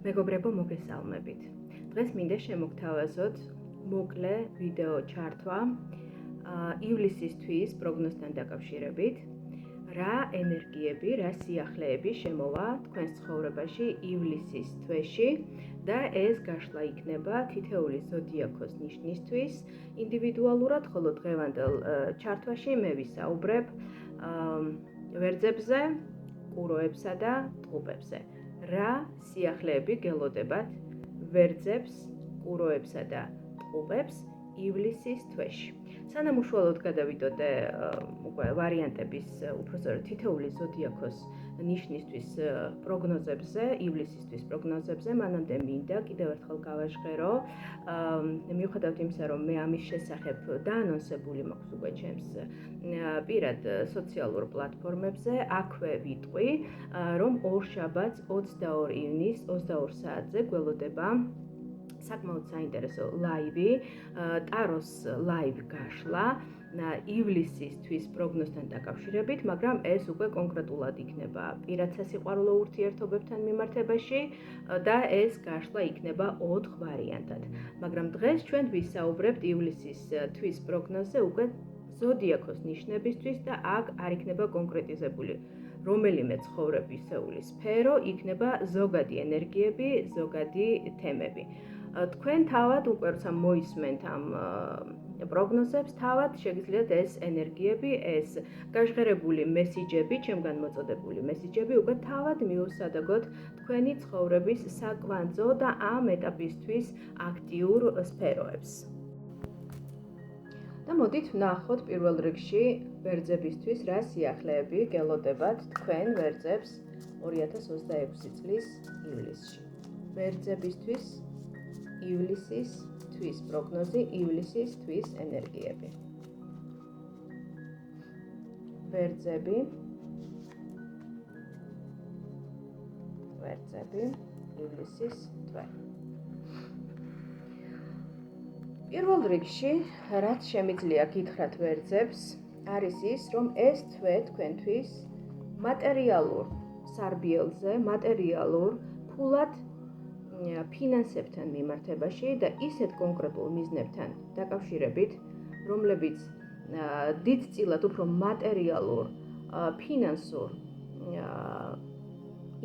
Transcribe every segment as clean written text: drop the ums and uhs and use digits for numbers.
მეგობრებო, მოგესალმებით. დღეს მინდა შემოგთავაზოთ მოკლე ვიდეო ჩართვა ივლისისთვის პროგნოზთან დაკავშირებით. რა ენერგიები, რა სიახლეები შემოვა თქვენს ცხოვრებაში ივლისის თვეში და ეს გაშლა იქნება თითეული ზოდიაქოს ნიშნისთვის ინდივიდუალურად, ხოლო დღევანდელ ჩართვაში მე ვისაუბრებ ვერძებზე, ყუროებსა და ტყუპებზე. რა სიახლეები გელოდებათ ვერძებს, ყუროებსა და ტყუპებს ივლისის თვეში. სანამ უშუალოდ გადავიდოდე ვარიანტების, უпростоრად თითეული ზოდიაქოს ნიშნისთვის პროგნოზებზე, ივლისისთვის პროგნოზებზე, მანამდე მინდა კიდევ ერთხელ გავაჟღერო, მიუხედავად იმისა, რომ მე ამის შესახებ დაანონსებული მაქვს უკვე ჩემს პირად სოციალურ პლატფორმებზე, აქვე ვიტყვი, რომ ორშაბათს 22 ივნის 22 საათზე გველოდება საკმაოდ საინტერესო ლაივი, ტაროს ლაივ გაშლა ივლისისთვის პროგნოზთან დაკავშირებით, მაგრამ ეს უკვე კონკრეტულად იქნება პირად სასიყვარულო ურთიერთობებთან მიმართებაში და ეს გაშლა იქნება 4 ვარიანტად. მაგრამ დღეს ჩვენ ვისაუბრებთ ივლისის თვის პროგნოზზე უკვე ზოდიაქოს ნიშნებისთვის და აქ არ იქნება კონკრეტიზებული რომელიმე ცხოვრებისეული სფერო, იქნება ზოგადი ენერგიები, ზოგადი თემები. თქვენ თავად უკვე როცა მოისმენთ ამ პროგნოზებს, თავად შეგიძლიათ ეს ენერგიები, ეს გაჟღერებული მესიჯები, ჩემგან მოწოდებული მესიჯები უკვე თავად მიუსადაგოთ თქვენი ცხოვრების საკვანძო და ამ ეტაპისთვის აქტიურ სფეროებს. და მოდით ვნახოთ პირველ რიგში ვერძებისთვის რა სიახლეები გელოდებათ თქვენ ვერძებს 2026 წლის ივლისში. ვერძებისთვის ივლისის თვის პროგნოზი, ივლისის თვის ენერგიები. ვერძები, ივლისის თვე. პირველ რიგში, რაც შემიძლია გითხრათ ვერძებს, არის ის, რომ ეს თვე თქვენთვის მატერიალურ სარბიელზე, მატერიალურ ფულად ფინანსებთან მიმართებაში და ისეთ კონკრეტულ მიზნებთან დაკავშირებით, რომლებიც დიდწილად უფრო მატერიალურ, ფინანსურ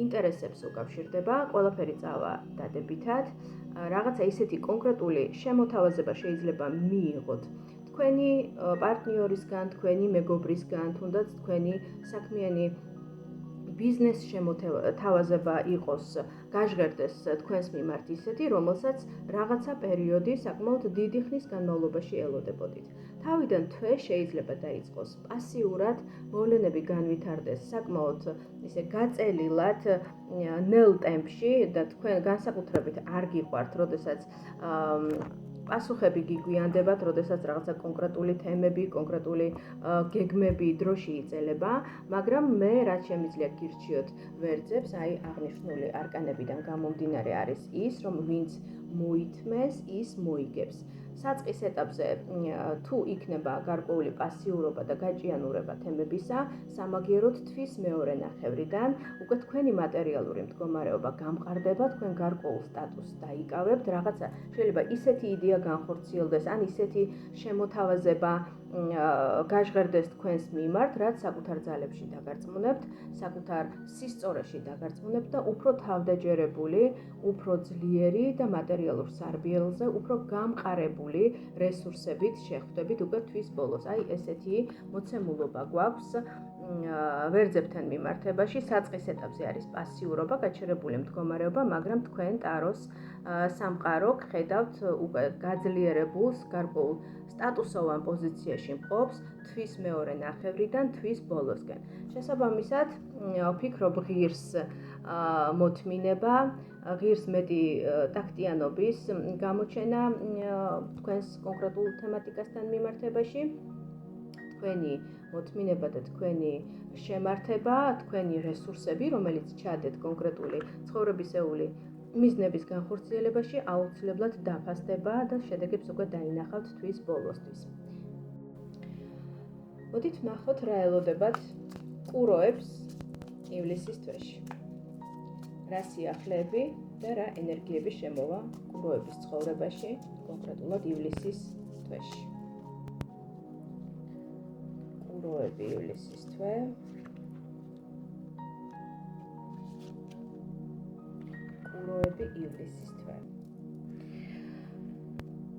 ინტერესებს უკავშირდება, ყველაფერი წავა დადებითად, რაღაცა ისეთი კონკრეტული შემოთავაზება შეიძლება მიიღოთ თქვენი პარტნიორისგან, თქვენი მეგობრისგან, თუნდაც თქვენი საქმიანი ბიზნეს შემოთავაზება იყოს, გაჟღერდეს თქვენს მიმართ ისეთი, რომელსაც რაღაცა პერიოდი საკმაოდ დიდი ხნის განმავლობაში ელოდებოდით. თავიდან თვე შეიძლება დაიწყოს პასიურად, მოვლენები განვითარდეს საკმაოდ ისე გაწელილად, ნელ ტემპში და თქვენ განსაკუთრებით არ გიყვართ, როდესაც პასუხები გიგვიანდებათ, როდესაც რაღაცა კონკრეტული თემები, კონკრეტული გეგმები დროში იწელება, მაგრამ მე რაც შემიძლია გირჩიოთ ვერძებს, აი აღნიშნული არკანებიდან გამომდინარე არის ის, რომ ვინც მოითმეს, ის მოიგებს. საწყის ეტაპზე თუ იქნება გარკვეული პასიურობა და გაჭიანურება თემებისა, სამაგიეროდ თვის მეორე ნახევრიდან უკვე თქვენი მატერიალური მდგომარეობა გამყარდება, თქვენ გარკვეულ სტატუსს დაიკავებთ, რაღაცა შეიძლება ისეთი იდეა განხორციელდეს, ან ისეთი შემოთავაზება გაჟღერდეს თქვენს მიმართ, რაც საკუთარ ძალებში დაგარწმუნებთ, საკუთარ სისწორეში დაგარწმუნებთ და უფრო თავდაჯერებული, უფრო ძლიერი და მატერიალურ სარბიელზე, უფრო გამყარებული რესურსებით შეხვდებით უკვე თვის ბოლოს. აი ესეთი მოცემულობა გვაქვს ვერძებთან მიმართებაში. საწყის ეტაპზე არის პასიურობა, გაჩერებული მდგომარეობა, მაგრამ თქვენ ტაროს სამყარო ხედავთ უკვე გაძლიერებულს, გარკვეულ სტატუსოვან პოზიციაში მყოფს თვის მეორე ნახევრიდან თვის ბოლოსკენ. შესაბამისად, ვფიქრობ ღირს მოთმინება, ღირს მეტი ტაქტიანობის გამოჩენა თქვენს კონკრეტულ თემატიკასთან მიმართებაში, თქვენი მოთმინება და თქვენი შემართება, თქვენი რესურსები, რომელიც ჩადეთ კონკრეტული ცხოვრებისეული მიზნების განხორციელებაში, აუცილებლად დაფასდება და შედეგებს უკვე დაინახავთ თვის ბოლოსთვის. მოდით ვნახოთ რა ელოდებათ ყუროებს ივლისის თვეში. რა სიახლეები და რა ენერგიები შემოვა კუროების ცხოვრებაში, კონკრეტულად ივლისის თვეში. კუროები ივლისის თვე. კუროები ივლისის თვე.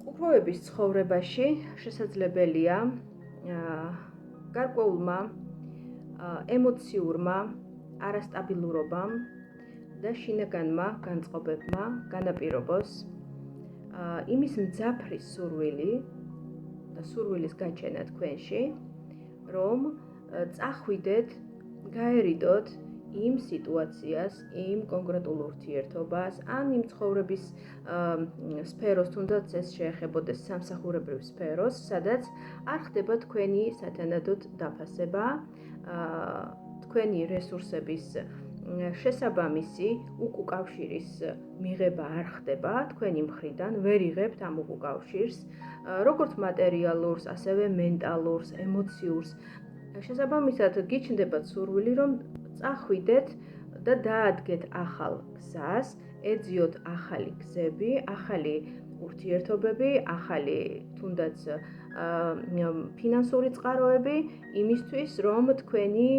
კუროების ცხოვრებაში შესაძლებელია გარკვეულმა ემოციურმა არასტაბილურობამ და შინაგანმა განწყობებმა განაპირობოს იმის მძაფრი სურვილი და სურვილის გაჩენა თქვენში, რომ წახვიდეთ, გაერიდოთ იმ სიტუაციას, იმ კონკრეტულ ურთიერთობას, ან იმ ცხოვრების სფეროს, თუნდაც ეს შეეხებოდეს სამსახურებრივ სფეროს, სადაც არ ხდება თქვენი სათანადოდ დაფასება, თქვენი რესურსების შესაბამისი უკუკავშირის მიღება არ ხდება თქვენი მხრიდან, ვერ იღებთ ამ უკუკავშირს, როგორც მატერიალურს, ასევე მენტალურს, ემოციურს. შესაბამისად გიჩნდებათ სურვილი, რომ წახვიდეთ და დაადგეთ ახალ გზას, ეძიოთ ახალი გზები, ახალი ურთიერთობები, ახალი თუნდაც ფინანსური წყაროები იმისთვის, რომ თქვენი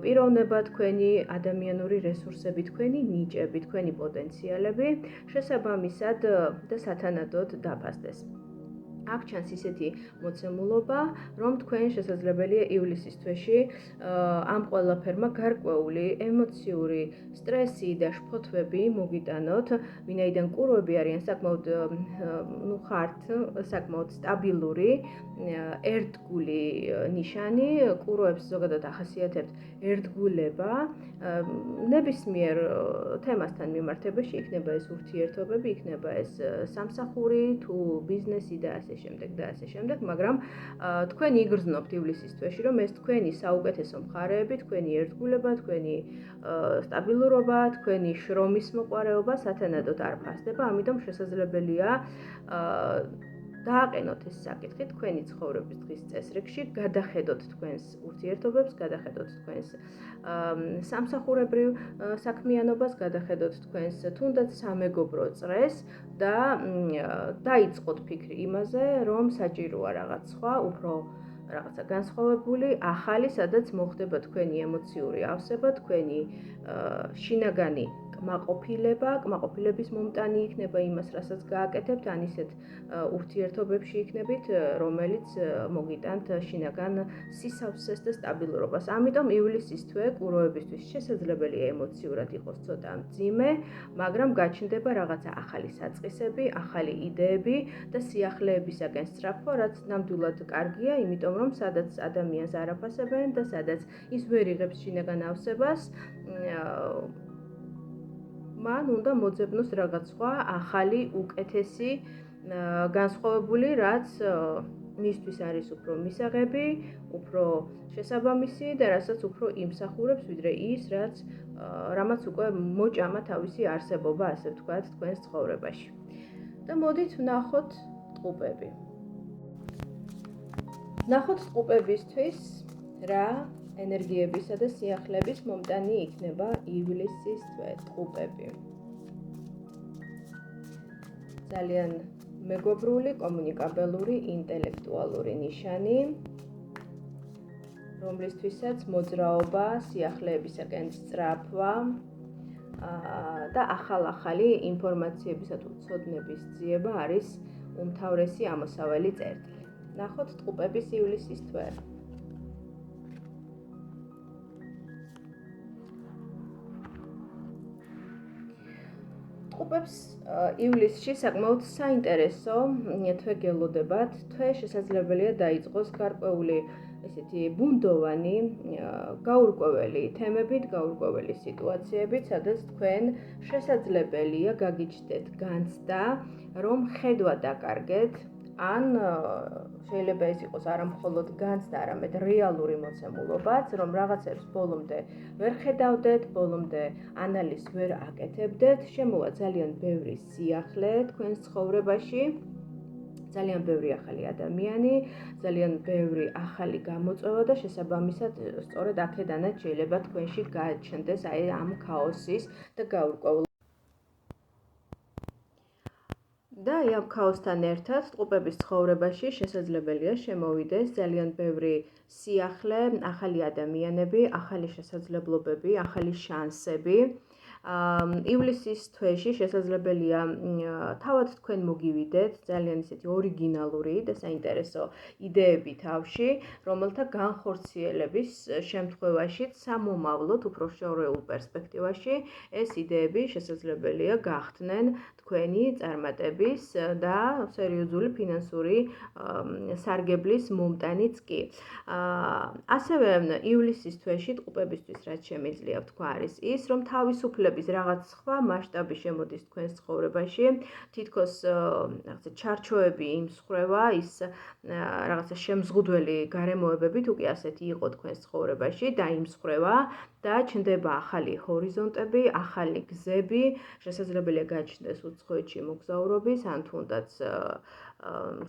პიროვნება, თქვენი ადამიანური რესურსები, თქვენი ნიჭები, თქვენი პოტენციალები შესაბამისად და სათანადოდ დაფასდეს. აქ ჩანს ისეთი მოცემულობა, რომ თქვენ შესაძლებელია ივლისის თვეში ამ ყველაფერმა გარკვეული ემოციური სტრესი და შფოთვები მოგიტანოთ, ვინაიდან კუროები არიან საკმაოდ ხართ საკმაოდ სტაბილური, ერთგული ნიშანი, კუროებს ზოგადად ახასიათებთ ერთგულება, ნებისმიერ თემასთან მიმართებაში, იქნება ეს ურთიერთობები, იქნება ეს სამსახური თუ ბიზნესი და ასე შემდეგ, მაგრამ თქვენ იგრძნობთ ივლისის თვეში, რომ ეს თქვენი საუკეთესო მხარეები, თქვენი ერთგულება, თქვენი სტაბილურობა, თქვენი შრომის მოყვარეობა სათანადოდ არ ფასდება, ამიტომ შესაძლებელია დააყენოთ ეს საკითხი თქვენი ცხოვრების დღის წესრიგში, გადახედოთ თქვენს ურთიერთობებს, გადახედოთ თქვენს სამსახურებრივ საქმიანობას, გადახედოთ თქვენს თუნდაც სამეგობრო წრეს და დაიწყოთ ფიქრი იმაზე, რომ საჭიროა რაღაც სხვა, უფრო რაღაცა განსხვავებული, ახალი, სადაც მოხდება თქვენი ემოციური ავსება, თქვენი შინაგანი კმაყოფილების მომტანი იქნება იმას, რასაც გააკეთებთ, ან ისეთ ურთიერთობებში იქნებით, რომელიც მოგიტანთ შინაგან სისავსეს და სტაბილურობას. ამიტომ ივლისის თვე კუროებისთვის შესაძლებელია ემოციურად იყოს ცოტა მძიმე, მაგრამ გაჩნდება რაღაცა ახალი საწყისები, ახალი იდეები და სიახლეებისაკენ სწრაფვა, რაც ნამდვილად კარგია, იმიტომ რომ სადაც ადამიანს არ აფასებენ და სადაც ის ვერ იღებს შინაგან ავსებას, მან უნდა მოძებნოს რაღაც სხვა, ახალი, უკეთესი, განსხვავებული, რაც მისთვის არის უფრო მისაღები, უფრო შესაბამისი და რასაც უფრო იმსახურებს, ვიდრე ის, რამაც უკვე მოჭამა თავისი არსებობა, ასე ვთქვათ, თქვენს ცხოვრებაში. და მოდით ვნახოთ ტყუპები. ვნახოთ ტყუპებისთვის რა ენერგიებისა და სიახლეების მომტანი იქნება ივლისის თვე, ტყუპები. ძალიან მეგობრული, კომუნიკაბელური, ინტელექტუალური ნიშანი, რომლისთვისაც მოძრაობა, სიახლეებისაკენ სწრაფვა და ახალ-ახალი ინფორმაციებისა თუ ცოდნების ძიება არის უმთავრესი ამოსავალი წერტილი. ნახოთ ტყუპების ივლისის თვე. ტყუპებს ივლისში საკმაოდ საინტერესო თვე გელოდებათ. თვე შესაძლებელია დაიწყოს გარკვეული ესეთი ბუნდოვანი, გაურკვეველი თემებით, გაურკვეველი სიტუაციებით, სადაც თქვენ შესაძლებელია გაგიჩნდეთ განცდა, რომ ხედვა დაკარგეთ, ან შეიძლება ეს იყოს არა მხოლოდ განცდა, არამედ რეალური მოცემულობაც, რომ რაღაცებს ბოლომდე ვერ ხედავდეთ, ბოლომდე ანალიზს ვერ აკეთებდეთ, შემოვა ძალიან ბევრი სიახლე თქვენს ცხოვრებაში ძალიან ბევრი ახალი ადამიანი, ძალიან ბევრი ახალი გამოწვევა და შესაბამისად სწორედ აქედანაც შეიძლება თქვენში გაჩნდეს აი ამ ქაოსის და გაურკვეველ და აი ამ ქაოსთან ერთად ტყუპების ცხოვრებაში შესაძლებელია შემოვიდეს ძალიან ბევრი სიახლე, ახალი ადამიანები, ახალი შესაძლებლობები, ახალი შანსები. ივლისის თვეში შესაძლებელია თავად თქვენ მოგივიდეთ ძალიან ისეთი ორიგინალური და საინტერესო იდეები თავში, რომელთა განხორციელების შემთხვევაშიც სამომავლოდ უფრო შორეულ პერსპექტივაში ეს იდეები შესაძლებელია გახდნენ თქვენი წარმატების და სერიოზული ფინანსური სარგებლის მომტანიც კი. ასევე ივლისის თვეში ტყუპებისთვის რაც შემიძლია ვთქვა არის ის, რომ თავისუფლების რაღაც სხვა მასშტაბი შემოდის თქვენს ცხოვრებაში, თითქოს რაღაცა ჩარჩოები იმსხვრევა, ის რაღაცა შემზღუდველი გარემოებები თუ კი ასეთი იყო თქვენს ცხოვრებაში და იმსხვრევა და ჩნდება ახალი ჰორიზონტები, ახალი გზები, შესაძლებელია გაჩნდეს უცხოეთში მოგზაურობის, ან თუნდაც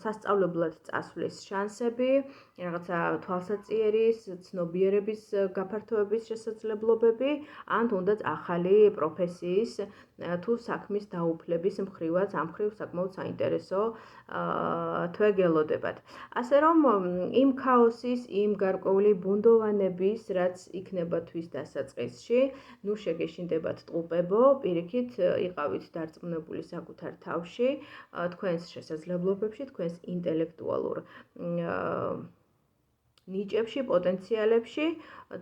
სასწავლებლად წასვლის შანსები, რაღაცა თვალსაწიერის, ცნობიერების გაფართოების შესაძლებლობები, ან თუნდაც ახალი პროფესიის თუ საქმის დაუფლების მხრივაც ამ მხრივ საკმაოდ საინტერესო თვე გელოდებათ. ასე რომ იმ ქაოსის, იმ გარკვეული ბუნდოვანების, რაც იქნება თვის დასაწყისში, ნუ შეგეშინდებათ ტყუპებო, პირიქით იყავით დარწმუნებული საკუთარ თავში, თქვენს შესაძლებლობებში, თქვენს ინტელექტუალურ ნიჭებში, პოტენციალებში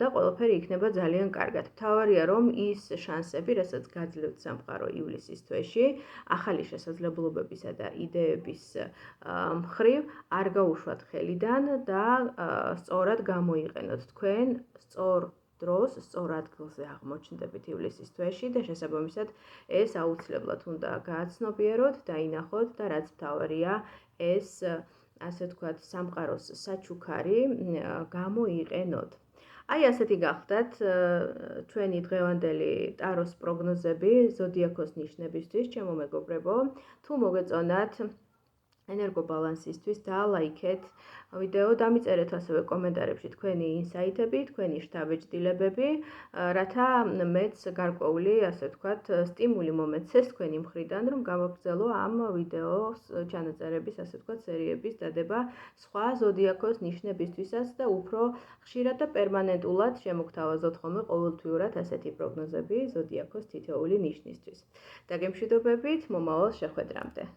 და ყველაფერი იქნება ძალიან კარგად. მთავარია რომ ის შანსები, რასაც გაძლევთ სამყარო ივლისის თვეში, ახალი შესაძლებლობებისა და იდეების მხრივ არ გაუშვათ ხელიდან და სწორად გამოიყენოთ თქვენ სწორ დროს, სწორ ადგილზე აღმოჩნდებით ივლისის თვეში და შესაბამისად ეს აუცილებლად უნდა გააცნობიეროთ, დაინახოთ და რაც მთავარია ეს ასე ვთქვათ, სამყაროს საჩუქარი გამოიყენოთ. აი ასეთი გახდათ ჩვენი დღევანდელი ტაროს პროგნოზები ზოდიაქოს ნიშნებისთვის, ჩემო მეგობრებო. თუ მოგეწონათ ენერგობალანსისთვის დალაიქეთ ვიდეო, დამიწერეთ ასევე კომენტარებში თქვენი ინსაიტები, თქვენი შთაბეჭდილებები, რათა მეც გარკვეული, ასე ვთქვათ, სტიმული მომეცეს თქვენი მხრიდან, რომ გავაგრძელო ამ ვიდეოს ჩანაწერების, ასე ვთქვათ, სერიების დადება სხვა ზოდიაქოს ნიშნებისთვისაც და უფრო ხშირად და პერმანენტულად შემოგთავაზოთ ხოლმე ყოველთვიურად ასეთი პროგნოზები ზოდიაქოს თითოეული ნიშნისთვის. დაგემშვიდობებით მომავალ შეხვედრამდე.